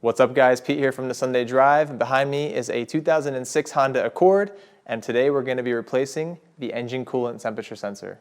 What's up guys, Pete here from the Sunday Drive, and behind me is a 2006 Honda Accord, and today we're going to be replacing the engine coolant temperature sensor.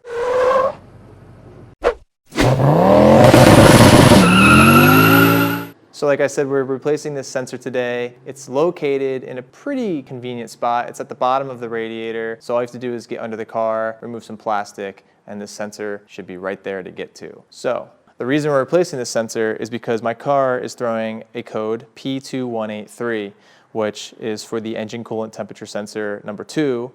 So like I said, we're replacing this sensor today. It's located in a pretty convenient spot. It's at the bottom of the radiator, so all you have to do is get under the car, remove some plastic, and this sensor should be right there to get to. So the reason we're replacing this sensor is because my car is throwing a code P2183, which is for the engine coolant temperature sensor number 2,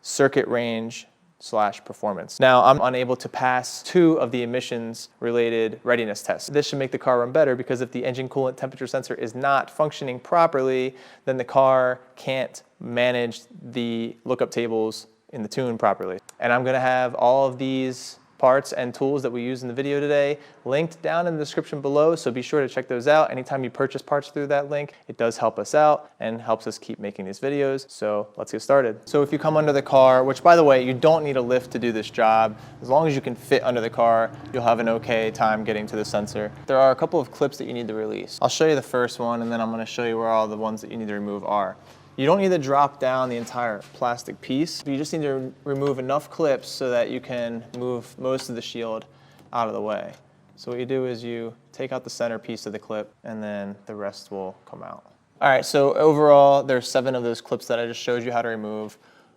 circuit range / performance. Now, I'm unable to pass 2 of the emissions related readiness tests. This should make the car run better because if the engine coolant temperature sensor is not functioning properly, then the car can't manage the lookup tables in the tune properly. And I'm gonna have all of these parts and tools that we use in the video today linked down in the description below, so be sure to check those out. Anytime you purchase parts through that link, it does help us out and helps us keep making these videos. So let's get started. So if you come under the car, which by the way, you don't need a lift to do this job, as long as you can fit under the car, you'll have an okay time getting to the sensor. There are a couple of clips that you need to release. I'll show you the first one, and then I'm going to show you where all the ones that you need to remove are. You don't need to drop down the entire plastic piece. You just need to remove enough clips so that you can move most of the shield out of the way. So what you do is you take out the center piece of the clip and then the rest will come out. All right, so overall there's 7 of those clips that I just showed you how to remove.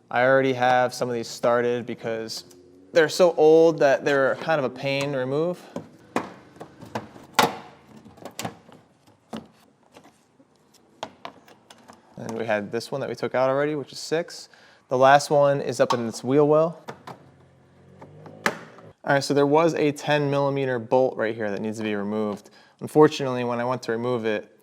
I already have some of these started because they're so old that they're kind of a pain to remove. And we had this one that we took out already, which is 6. The last one is up in this wheel well. All right, so there was a 10mm bolt right here that needs to be removed. Unfortunately, when I went to remove it,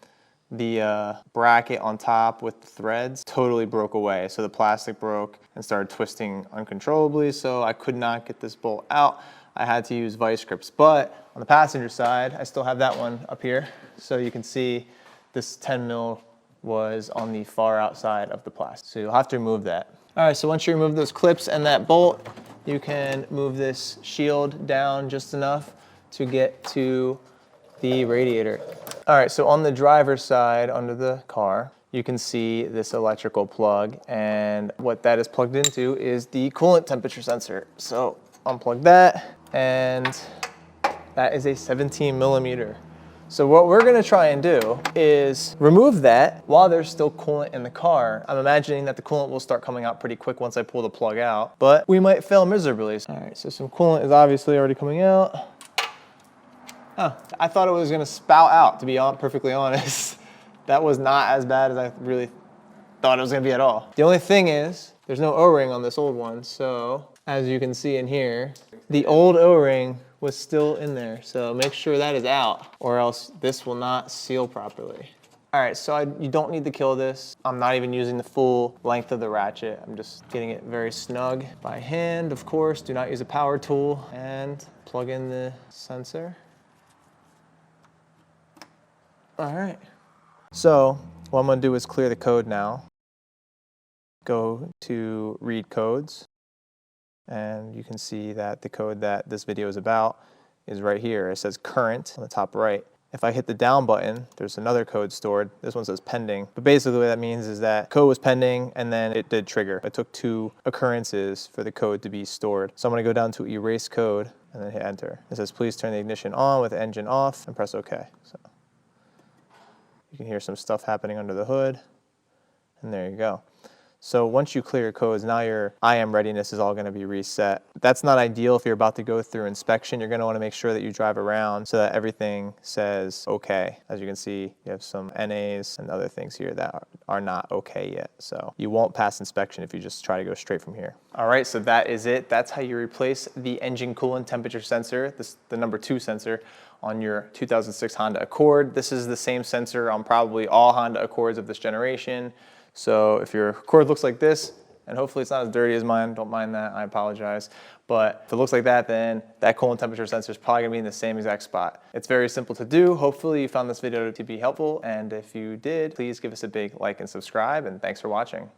the bracket on top with the threads totally broke away. So the plastic broke and started twisting uncontrollably, so I could not get this bolt out. I had to use vice grips. But on the passenger side, I still have that one up here. So you can see this 10mm was on the far outside of the plastic. So you'll have to remove that. All right, so once you remove those clips and that bolt, you can move this shield down just enough to get to the radiator. All right, so on the driver's side under the car, you can see this electrical plug, and what that is plugged into is the coolant temperature sensor. So unplug that, and that is a 17mm. So what we're gonna try and do is remove that while there's still coolant in the car. I'm imagining that the coolant will start coming out pretty quick once I pull the plug out, but we might fail miserably. All right, so some coolant is obviously already coming out. Oh, I thought it was gonna spout out, to be perfectly honest. That was not as bad as I really thought it was gonna be at all. The only thing is, there's no O-ring on this old one, so as you can see in here, the old O-ring was still in there, so make sure that is out or else this will not seal properly. All right, so you don't need to kill this. I'm not even using the full length of the ratchet. I'm just getting it very snug by hand, of course. Do not use a power tool, and plug in the sensor. All right, so what I'm gonna do is clear the code now. Go to read codes. And you can see that the code that this video is about is right here. It says current on the top right. If I hit the down button, there's another code stored. This one says pending. But basically what that means is that code was pending and then it did trigger. It took 2 occurrences for the code to be stored. So I'm gonna go down to erase code and then hit enter. It says please turn the ignition on with the engine off and press OK. So you can hear some stuff happening under the hood, and there you go. So once you clear your codes, now your IM readiness is all going to be reset. That's not ideal if you're about to go through inspection. You're going to want to make sure that you drive around so that everything says okay. As you can see, you have some NAs and other things here that are not okay yet. So you won't pass inspection if you just try to go straight from here. All right, so that is it. That's how you replace the engine coolant temperature sensor, the number 2 sensor, on your 2006 Honda Accord. This is the same sensor on probably all Honda Accords of this generation. So if your Accord looks like this, and hopefully it's not as dirty as mine, don't mind that, I apologize. But if it looks like that, then that coolant temperature sensor is probably gonna be in the same exact spot. It's very simple to do. Hopefully you found this video to be helpful, and if you did, please give us a big like and subscribe, and thanks for watching.